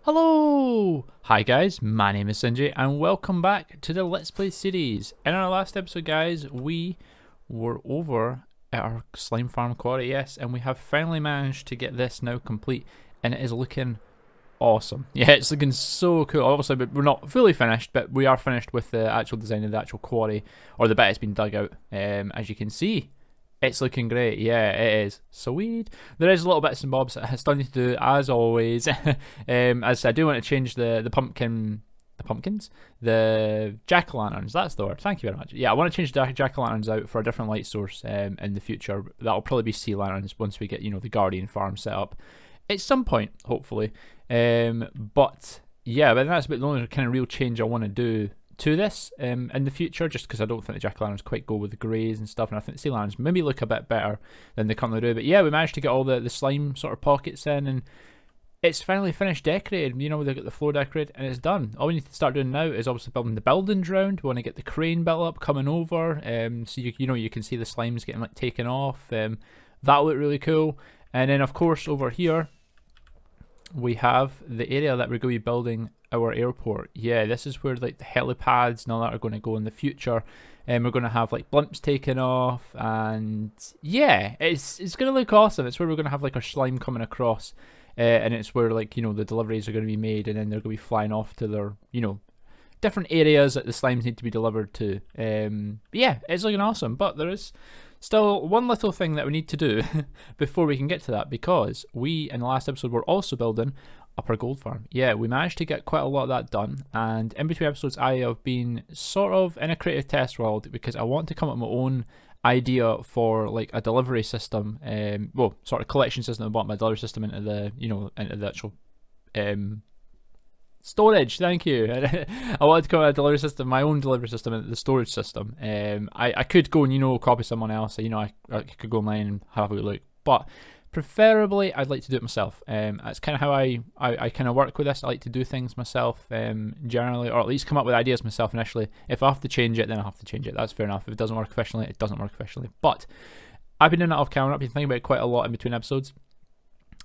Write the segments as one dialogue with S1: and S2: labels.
S1: Hello! Hi guys, my name is Zinjy and welcome back to the Let's Play series. In our last episode guys, we were over at our slime farm quarry, yes, and we have finally managed to get this now complete and it is looking awesome. Yeah, it's looking so cool. Obviously, but we're not fully finished, but we are finished with the actual design of the actual quarry, or the bit it's been dug out, as you can see. It's looking great, yeah, it is. Sweet. There is little bits and bobs that I still need to do, as always. As I said, I do want to change the pumpkins? The jack-o'-lanterns, that's the word. Thank you very much. Yeah, I want to change the jack-o'-lanterns out for a different light source in the future. That'll probably be sea lanterns once we get, you know, the Guardian farm set up. At some point, hopefully. But, yeah, but that's about the only kind of real change I want to do to this in the future, just because I don't think the jack-o'-lanterns quite go with the greys and stuff, and I think the sea lanterns maybe look a bit better than they currently do. But yeah, we managed to get all the slime sort of pockets in, and it's finally finished decorated. You know, they've got the floor decorated, and it's done. All we need to start doing now is obviously building the buildings round. We want to get the crane built up, coming over, so you know you can see the slimes getting like taken off. That'll look really cool. And then of course over here we have the area that we're going to be building our airport. Yeah, this is where like the helipads and all that are going to go in the future, and we're going to have like blimps taken off, and yeah, it's going to look awesome. It's where we're going to have like our slime coming across, and it's where like, you know, the deliveries are going to be made, and then they're going to be flying off to their, you know, different areas that the slimes need to be delivered to. Yeah, it's looking awesome, but there is still one little thing that we need to do before we can get to that, because we in the last episode were also building up our gold farm. Yeah, we managed to get quite a lot of that done, and in between episodes I have been sort of in a creative test world because I want to come up with my own idea for like a delivery system, well, sort of collection system. I want my delivery system into the, you know, into the actual storage, thank you. I wanted to come up with a delivery system, my own delivery system, into the storage system. I could go and, you know, copy someone else, you know, I could go online and have a look, but preferably I'd like to do it myself. That's kind of how I kind of work with this. I like to do things myself, generally, or at least come up with ideas myself initially. If I have to change it, then I have to change it. That's fair enough. If it doesn't work efficiently, it doesn't work efficiently. But I've been doing that off camera. I've been thinking about it quite a lot in between episodes,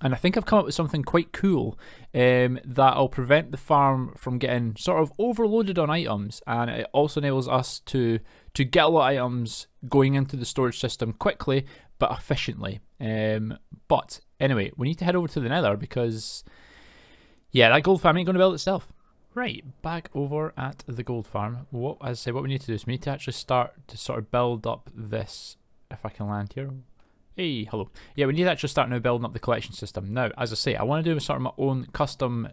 S1: and I think I've come up with something quite cool that'll prevent the farm from getting sort of overloaded on items, and it also enables us to get a lot of items going into the storage system quickly but efficiently. But anyway, we need to head over to the nether because, yeah, that gold farm ain't going to build itself. Right, back over at the gold farm. What, as I say, what we need to do is we need to actually start to sort of build up this, if I can land here. Hey, hello. Yeah, we need to actually start now building up the collection system. Now, as I say, I want to do sort of my own custom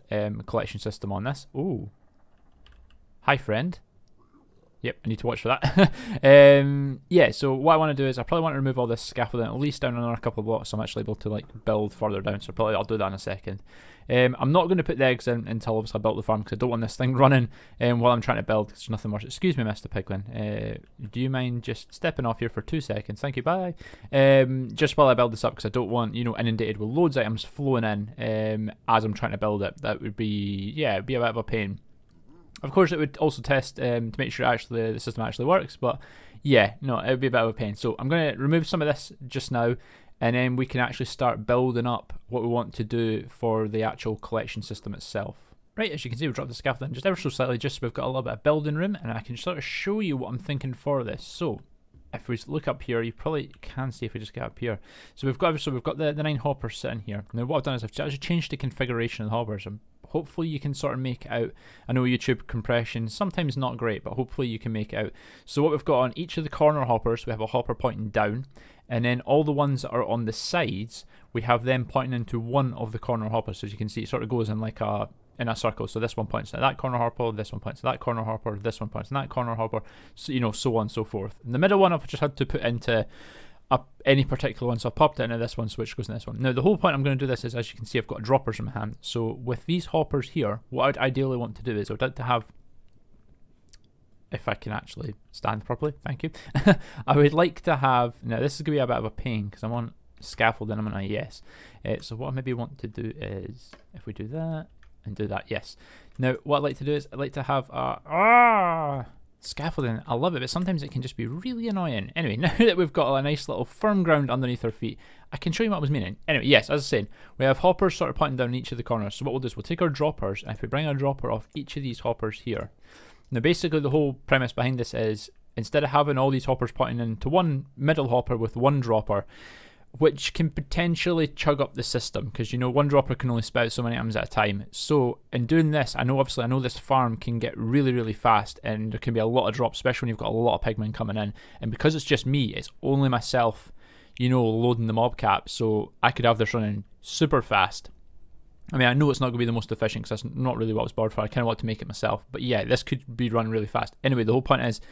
S1: collection system on this. Ooh. Hi, friend. Yep, I need to watch for that. Yeah, so what I want to do is I probably want to remove all this scaffolding, at least down another couple of blocks, so I'm actually able to like build further down, so probably I'll do that in a second. I'm not going to put the eggs in until obviously I built the farm, because I don't want this thing running while I'm trying to build, because there's nothing worse. Excuse me, Mr. Piglin. Do you mind just stepping off here for 2 seconds? Thank you, bye. Just while I build this up, because I don't want, you know, inundated with loads of items flowing in as I'm trying to build it. That would be, yeah, it'd be a bit of a pain. Of course, it would also test to make sure actually the system actually works, but yeah, no, it would be a bit of a pain. So I'm going to remove some of this just now, and then we can actually start building up what we want to do for the actual collection system itself. Right, as you can see, we've dropped the scaffolding just ever so slightly, just so we've got a little bit of building room, and I can sort of show you what I'm thinking for this. So if we look up here, you probably can see if we just get up here. So we've got the 9 hoppers sitting here. Now what I've done is I've actually changed the configuration of the hoppers. Hopefully you can sort of make it out. I know YouTube compression sometimes not great, but hopefully you can make it out. So what we've got on each of the corner hoppers, we have a hopper pointing down, and then all the ones that are on the sides, we have them pointing into one of the corner hoppers. So as you can see, it sort of goes in like a circle. So this one points at that corner hopper, this one points at that corner hopper, this one points at that corner hopper, so, you know, so on and so forth. And the middle one I've just had to put into any particular one, so I've popped it into this one, so which goes in this one. Now the whole point I'm going to do this is, as you can see, I've got droppers in my hand. So with these hoppers here, what I'd ideally want to do is I would like to have, if I can actually stand properly, thank you. I would like to have, now this is going to be a bit of a pain because I'm on scaffolding, I'm on a yes. So what I maybe want to do is, if we do that, and do that, yes. Now what I'd like to do is I'd like to have a Scaffolding, I love it, but sometimes it can just be really annoying. Anyway, now that we've got a nice little firm ground underneath our feet, I can show you what I was meaning. Anyway, yes, as I was saying, we have hoppers sort of pointing down each of the corners. So what we'll do is we'll take our droppers, and if we bring our dropper off each of these hoppers here. Now basically the whole premise behind this is, instead of having all these hoppers pointing into one middle hopper with one dropper, which can potentially chug up the system, because you know one dropper can only spout so many items at a time. So in doing this, I know this farm can get really fast, and there can be a lot of drops, especially when you've got a lot of pigmen coming in. And because it's just me, it's only myself, you know, loading the mob cap, so I could have this running super fast. I mean, I know it's not going to be the most efficient because that's not really what I was borrowed for. I kind of want to make it myself. But yeah, this could be run really fast. Anyway, the whole point is,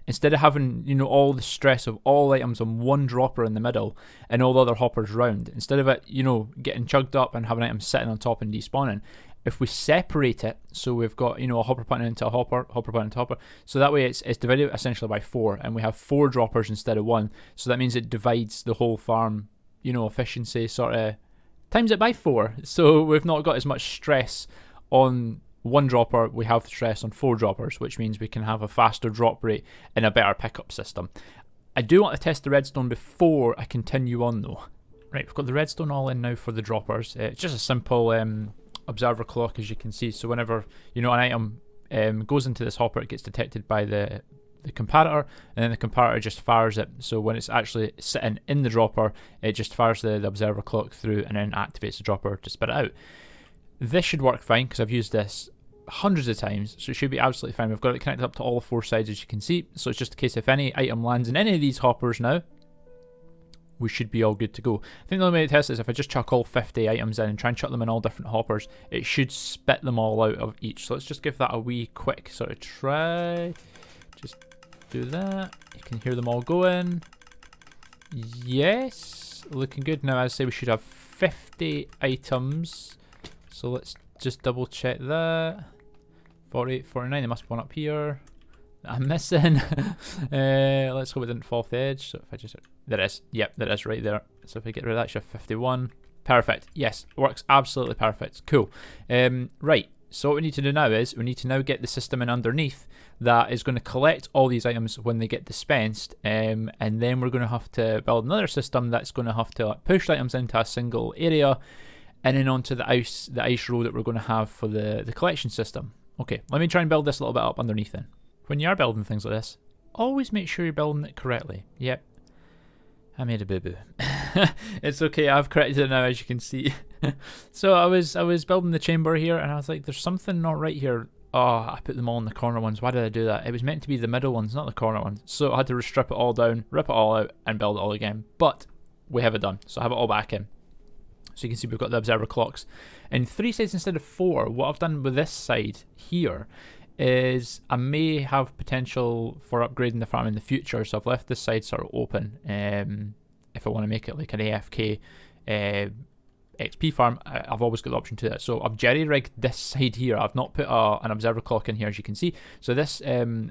S1: instead of having, you know, all the stress of all items on one dropper in the middle and all the other hoppers round, instead of it, you know, getting chugged up and having items sitting on top and despawning, if we separate it, so we've got, you know, a hopper pointing into a hopper, hopper pointing into a hopper, so that way it's divided essentially by 4, and we have 4 droppers instead of 1. So that means it divides the whole farm, you know, efficiency sort of times it by 4, so we've not got as much stress on one dropper, we have stress on 4 droppers, which means we can have a faster drop rate and a better pickup system. I do want to test the redstone before I continue on though. Right, we've got the redstone all in now for the droppers. It's just a simple observer clock, as you can see, so whenever, you know, an item goes into this hopper, it gets detected by the comparator, and then the comparator just fires it. So when it's actually sitting in the dropper, it just fires the observer clock through and then activates the dropper to spit it out. This should work fine because I've used this hundreds of times, so it should be absolutely fine. We've got it connected up to all 4 sides, as you can see, so it's just a case if any item lands in any of these hoppers now, we should be all good to go. I think the only way to test is if I just chuck all 50 items in and try and chuck them in all different hoppers, it should spit them all out of each. So let's just give that a wee quick sort of try. Just do that. You can hear them all going. Yes, looking good. Now, as I say, we should have 50 items. So let's just double check that. 48, 49, there must be one up here that I'm missing. Let's hope it didn't fall off the edge. So if I just, there it is. Yep, there it is right there. So if I get rid of that, you have 51. Perfect. Yes, works absolutely perfect. Cool. Right. So what we need to do now is we need to now get the system in underneath that is going to collect all these items when they get dispensed, and then we're going to have to build another system that's going to have to push items into a single area and then onto the ice row that we're going to have for the collection system. Okay, let me try and build this a little bit up underneath then. When you are building things like this, always make sure you're building it correctly. Yep, I made a boo-boo. It's okay, I've corrected it now, as you can see. So I was building the chamber here, and I was like, there's something not right here. Oh, I put them all in the corner ones. Why did I do that? It was meant to be the middle ones, not the corner ones. So I had to strip it all down, rip it all out, and build it all again. But we have it done, so I have it all back in. So you can see we've got the observer clocks. And 3 sides instead of 4. What I've done with this side here is I may have potential for upgrading the farm in the future, so I've left this side sort of open. If I want to make it like an AFK XP farm, I've always got the option to that. So I've jerry-rigged this side here. I've not put an observer clock in here, as you can see. So this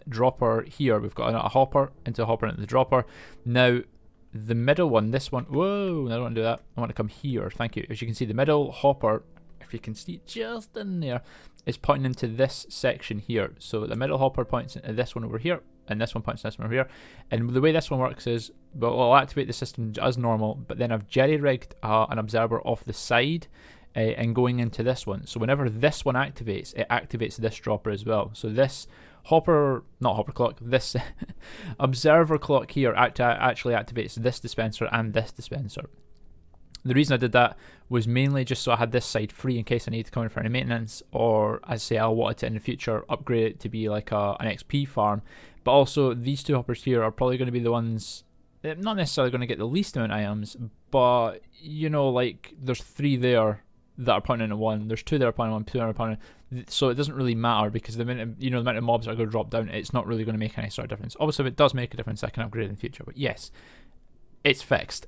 S1: dropper here, we've got a hopper into a hopper into the dropper. Now the middle one, this one, whoa, I don't want to do that. I want to come here, thank you. As you can see, the middle hopper, if you can see just in there, is pointing into this section here. So the middle hopper points into this one over here, and this one points to this one over here. And the way this one works is, well, I'll activate the system as normal, but then I've jerry-rigged an observer off the side and going into this one. So whenever this one activates, it activates this dropper as well. So this hopper, not hopper clock, this observer clock here actually activates this dispenser and this dispenser. The reason I did that was mainly just so I had this side free in case I need to come in for any maintenance, or as I say, I wanted to in the future upgrade it to be like an XP farm. But also these 2 hoppers here are probably going to be the ones, not necessarily going to get the least amount of items, but you know, like there's 3 there that are pointing at 1, there's 2 that are pointing at 1, 2 that are pointing at, so it doesn't really matter because the minute, you know, the amount of mobs that are going to drop down, it's not really going to make any sort of difference. Obviously, if it does make a difference, I can upgrade in the future, but yes, it's fixed.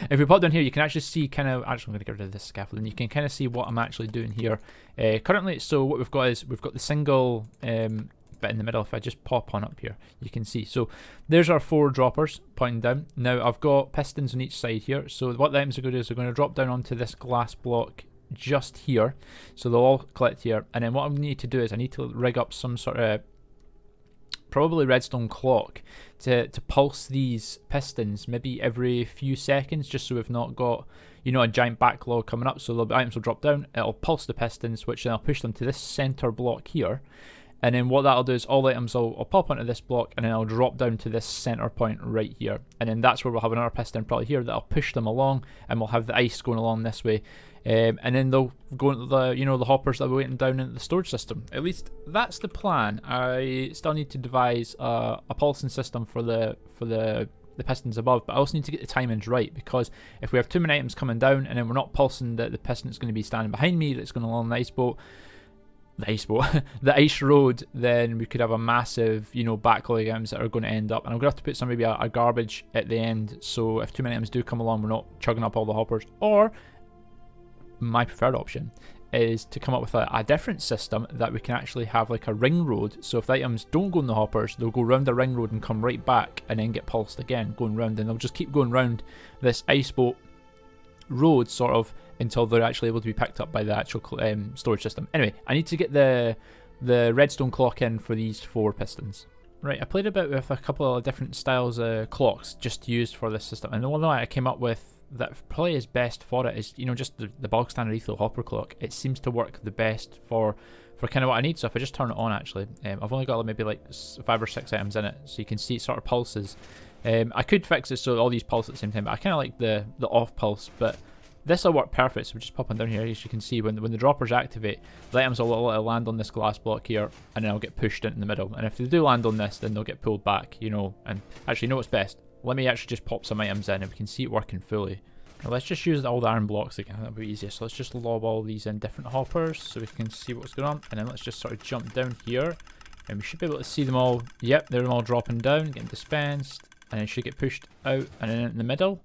S1: If we pop down here, you can actually see kind of, actually I'm going to get rid of this scaffolding, you can kind of see what I'm actually doing here currently. So what we've got is, we've got the single bit in the middle. If I just pop on up here, you can see, so there's our 4 droppers pointing down. Now I've got pistons on each side here, so what the items are going to do is they're going to drop down onto this glass block just here, so they'll all collect here. And then what I need to do is I need to rig up some sort of probably redstone clock to pulse these pistons maybe every few seconds, just so we've not got, you know, a giant backlog coming up. So the items will drop down, it'll pulse the pistons, which then I'll push them to this center block here. And then what that'll do is all the items will pop onto this block, and then I'll drop down to this center point right here. And then that's where we'll have another piston probably here that'll push them along, and we'll have the ice going along this way. And then they'll go into the, you know, the hoppers that we're waiting down into the storage system. At least that's the plan. I still need to devise a pulsing system for the pistons above, but I also need to get the timings right, because if we have too many items coming down and then we're not pulsing the piston that's going to be standing behind me that's going along the ice boat, the ice road, then we could have a massive, you know, backlog of items that are going to end up, and I'm going to have to put some maybe a garbage at the end, so if too many items do come along, we're not chugging up all the hoppers. Or my preferred option is to come up with a different system that we can actually have like a ring road, so if the items don't go in the hoppers, they'll go round the ring road and come right back and then get pulsed again, going round, and they'll just keep going round this ice boat road sort of until they're actually able to be picked up by the actual storage system. Anyway, I need to get the redstone clock in for these 4 pistons. Right, I played a bit with a couple of different styles of clocks just used for this system, and the one that I came up with that probably is best for it is, you know, just the bog standard lethal hopper clock. It seems to work the best for kind of what I need. So if I just turn it on, actually, I've only got maybe like 5 or 6 items in it, so you can see it sort of pulses. I could fix it so all these pulse at the same time, but I kind of like the off pulse, but this will work perfect. So we're just popping down here, as you can see, when the droppers activate, the items will land on this glass block here, and then I'll get pushed into the middle. And if they do land on this, then they'll get pulled back, you know. And actually, you know what's best? Let me actually just pop some items in, and we can see it working fully. Now let's just use all the iron blocks again, that'll be easier. So let's just lob all these in different hoppers so we can see what's going on. And then let's just sort of jump down here, and we should be able to see them all. Yep, they're all dropping down, getting dispensed, and it should get pushed out and then in the middle.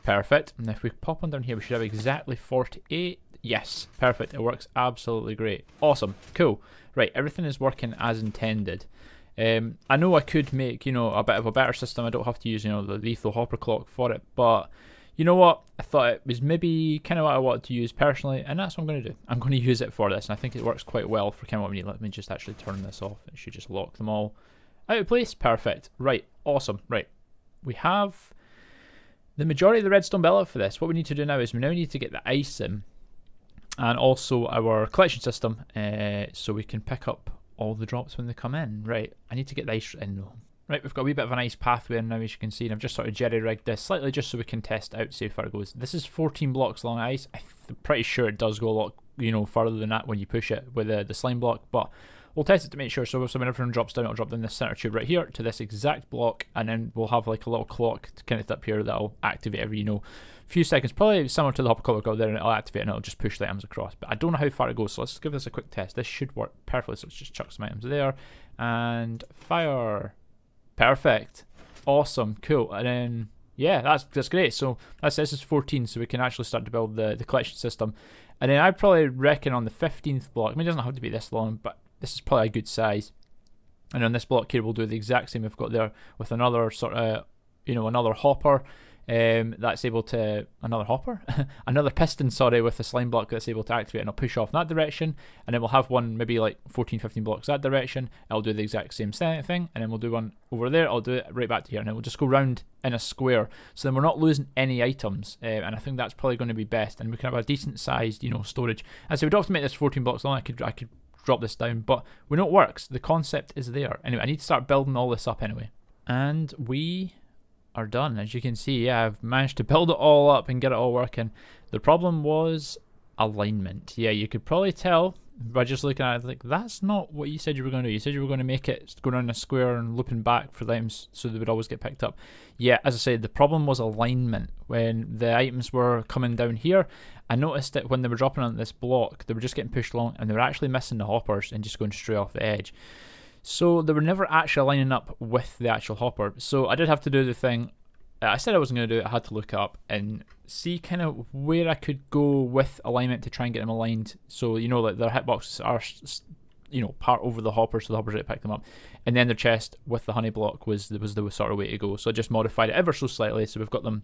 S1: Perfect. And if we pop on down here, we should have exactly 48. Yes, perfect. It works absolutely great. Awesome. Cool. Right, everything is working as intended. I know I could make, you know, a bit of a better system. I don't have to use, you know, the lethal hopper clock for it, but you know what? I thought it was maybe kind of what I wanted to use personally, and that's what I'm going to do. I'm going to use it for this, and I think it works quite well for kind of what we need. Let me just actually turn this off. It should just lock them all out of place. Perfect. Right. Awesome. Right. We have the majority of the redstone built up for this. What we need to do now is we now need to get the ice in, and also our collection system, so we can pick up all the drops when they come in. Right, I need to get the ice in though. Right, we've got a wee bit of an ice pathway in now, as you can see, and I've just sort of jerry-rigged this slightly just so we can test out, see how far it goes. This is 14 blocks long ice. I'm pretty sure it does go a lot, you know, further than that when you push it with the slime block, but we'll test it to make sure. So when everyone drops down, it'll drop down this center tube right here to this exact block, and then we'll have like a little clock connected up here that'll activate every, you know, few seconds, probably similar to the hopper clock out there, and it'll activate and it'll just push the items across. But I don't know how far it goes, so let's give this a quick test. This should work perfectly. So let's just chuck some items there and fire. Perfect. Awesome. Cool. And then yeah, that's great. So this is 14, so we can actually start to build the collection system. And then I'd probably reckon on the 15th block, I mean, it doesn't have to be this long, but this is probably a good size. And on this block here, we'll do the exact same we've got there with another sort of, you know, another hopper. That's able to, another piston, sorry, with a slime block that's able to activate, and I'll push off in that direction, and then we'll have one maybe like 14-15 blocks that direction. I'll do the exact same thing, and then we'll do one over there. I'll do it right back to here, and then we'll just go round in a square, so then we're not losing any items, and I think that's probably going to be best, and we can have a decent sized, you know, storage. As I say, we don't have to make this 14 blocks long. I could drop this down, but we know it works. The concept is there. Anyway, I need to start building all this up anyway, and we are done. As you can see, yeah, I've managed to build it all up and get it all working. The problem was alignment. Yeah, you could probably tell by just looking at it, like, that's not what you said you were going to do. You said you were going to make it go around a square and looping back for them so they would always get picked up. Yeah, as I said, the problem was alignment. When the items were coming down here, I noticed that when they were dropping on this block, they were just getting pushed along, and they were actually missing the hoppers and just going straight off the edge. So they were never actually lining up with the actual hopper. So I did have to do the thing I said I wasn't going to do it. I had to look up and see kind of where I could go with alignment to try and get them aligned. So, you know, like their hitboxes are, you know, part over the hopper, so the hoppers right pick them up. And then their chest with the honey block was the sort of way to go. So I just modified it ever so slightly. So we've got them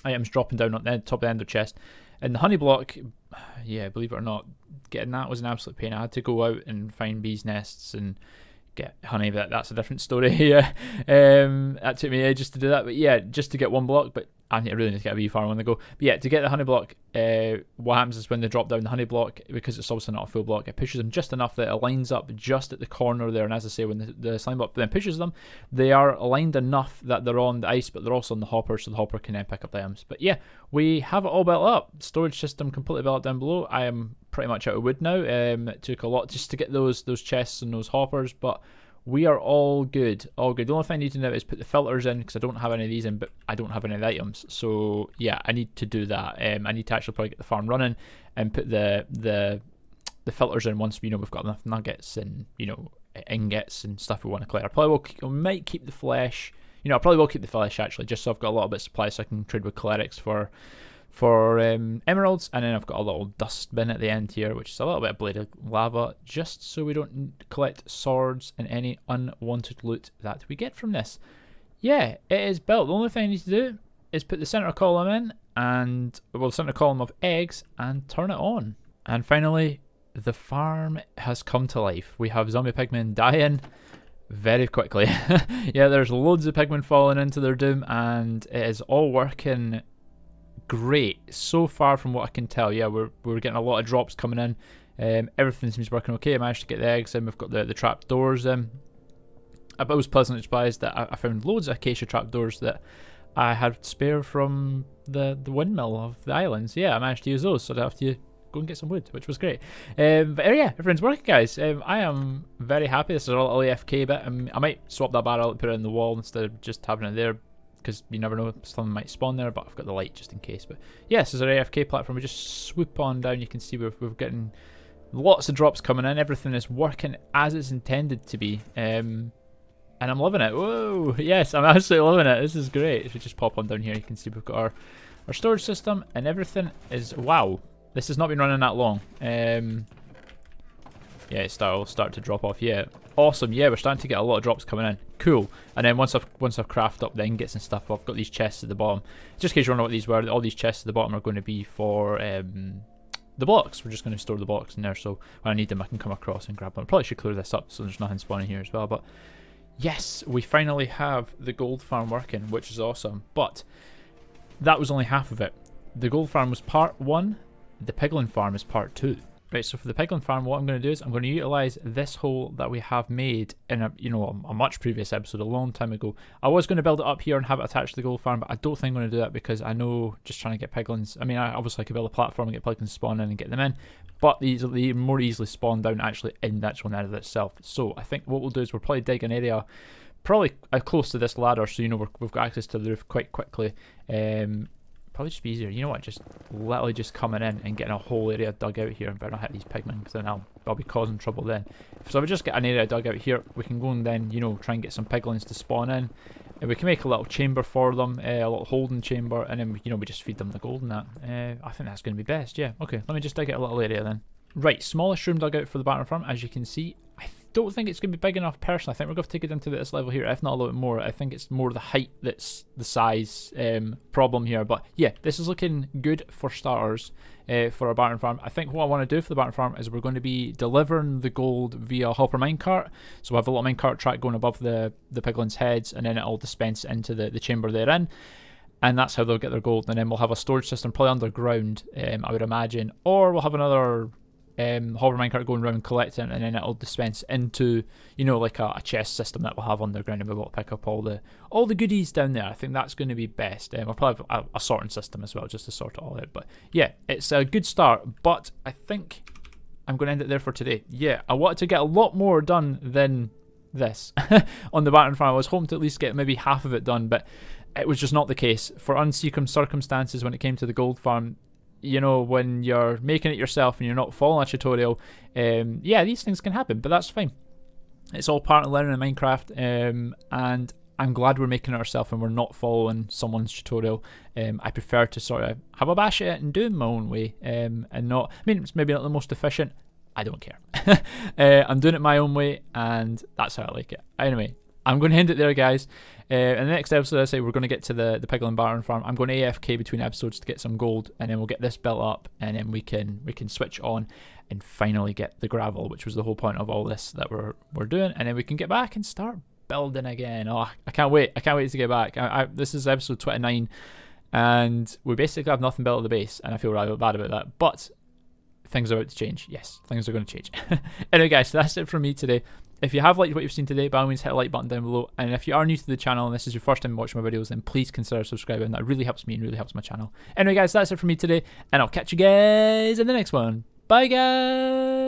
S1: items dropping down on the top of the end of their chest. And the honey block, yeah, believe it or not, getting that was an absolute pain. I had to go out and find bees' nests and get honey, but that's a different story. Yeah, that took me ages to do that, but yeah, just to get 1 block. But I really need to get a wee farm on the go. But yeah, to get the honey block, what happens is when they drop down the honey block, because it's obviously not a full block, it pushes them just enough that it lines up just at the corner there. And as I say, when the slime block then pushes them, they are aligned enough that they're on the ice, but they're also on the hopper, so the hopper can then pick up the items. But yeah, we have it all built up. Storage system completely built down below. I am pretty much out of wood now. It took a lot just to get those chests and those hoppers, but we are all good, all good. The only thing I need to do is put the filters in, because I don't have any of these in, but I don't have any of the items. So yeah, I need to do that. I need to actually probably get the farm running and put the filters in once we've got enough nuggets and ingots and stuff we want to collect. I might keep the flesh. I probably will keep the flesh actually, just so I've got a little bit of supply, so I can trade with clerics for emeralds. And then I've got a little dust bin at the end here, which is a little bit of bladed lava, just so we don't collect swords and any unwanted loot that we get from this. Yeah, it is built. The only thing I need to do is put the center column in, and the center column of eggs, and turn it on. And finally, the farm has come to life. We have zombie pigmen dying very quickly. Yeah, there's loads of pigmen falling into their doom, and it is all working great so far from what I can tell. Yeah, we're getting a lot of drops coming in. Everything seems working okay. I managed to get the eggs in. We've got the trap doors in. I was pleasantly surprised that I found loads of acacia trap doors that I had spare from the windmill of the islands. Yeah, I managed to use those, so I don't have to go and get some wood, which was great. But yeah, everything's working, guys. I am very happy. This is a little AFK bit. I might swap that barrel and put it in the wall instead of just having it there, because you never know, something might spawn there, but I've got the light just in case. But yeah, this is our AFK platform. We just swoop on down. You can see we're getting lots of drops coming in. Everything is working as it's intended to be. And I'm loving it. Whoa, yes, I'm absolutely loving it. This is great. If we just pop on down here, you can see we've got our storage system, and everything is, wow, this has not been running that long. Yeah, it'll start to drop off. Yeah, awesome. Yeah, we're starting to get a lot of drops coming in. Cool. And then once I've crafted up the ingots and stuff, I've got these chests at the bottom. Just in case you don't know what these were, all these chests at the bottom are going to be for the blocks. We're just going to store the blocks in there, so when I need them I can come across and grab them. I probably should clear this up so there's nothing spawning here as well. But yes, we finally have the gold farm working, which is awesome. But that was only half of it. The gold farm was part 1. The piglin farm is part 2. Right, so for the piglin farm, what I'm going to do is I'm going to utilize this hole that we have made in a much previous episode, a long time ago. I was going to build it up here and have it attached to the gold farm, but I don't think I'm going to do that, because I know just trying to get piglins, I mean, I obviously could build a platform and get piglins spawn in and get them in, but these more easily spawn down actually in the actual nether itself. So I think what we'll do is we'll probably dig an area probably close to this ladder, so we've got access to the roof quite quickly. Probably just be easier, you know what, just literally just coming in and getting a whole area dug out here, and better not hit these pigmen, because then I'll be causing trouble then. So if we just get an area dug out here, we can go and then try and get some piglins to spawn in, and we can make a little chamber for them, a little holding chamber, and then we just feed them the gold and that. I think that's going to be best. Yeah, okay, let me just dig out a little area then. Right, smallest room dug out for the bartering farm, as you can see. I don't think it's going to be big enough personally. I think we're going to take it into this level here, if not a little bit more. I think it's more the height that's the size problem here. But yeah, this is looking good for starters for our bartering farm. I think what I want to do for the bartering farm is we're going to be delivering the gold via hopper minecart. So we'll have a little minecart track going above the piglins' heads, and then it'll dispense into the chamber they're in. And that's how they'll get their gold. And then we'll have a storage system probably underground, I would imagine. Or we'll have another hopper minecart going around collecting, and then it'll dispense into like a chest system that we'll have underground, and we'll be able to pick up all the goodies down there. I think that's going to be best. We'll probably have a sorting system as well, just to sort it all out. But yeah, it's a good start, but I think I'm going to end it there for today. Yeah, I wanted to get a lot more done than this on the bartering farm. I was hoping to at least get maybe half of it done, but it was just not the case. For unseen circumstances when it came to the gold farm, when you're making it yourself and you're not following a tutorial, yeah, these things can happen, but that's fine. It's all part of learning in Minecraft, and I'm glad we're making it ourselves and we're not following someone's tutorial. I prefer to sort of have a bash at it and do it my own way, and not, I mean, it's maybe not the most efficient, I don't care. I'm doing it my own way, and that's how I like it. Anyway, I'm going to end it there, guys. In the next episode, I say we're going to get to the piglin bartering farm. I'm going to AFK between episodes to get some gold, and then we'll get this built up, and then we can switch on and finally get the gravel, which was the whole point of all this that we're doing, and then we can get back and start building again. Oh, I can't wait. I can't wait to get back. This is episode 29, and we basically have nothing built at the base, and I feel rather bad about that, but things are about to change. Yes, things are going to change. Anyway, guys, so that's it from me today. If you have liked what you've seen today, by all means hit the like button down below, and if you are new to the channel and this is your first time watching my videos, then please consider subscribing. That really helps me and really helps my channel. Anyway, guys, that's it from me today, and I'll catch you guys in the next one. Bye, guys!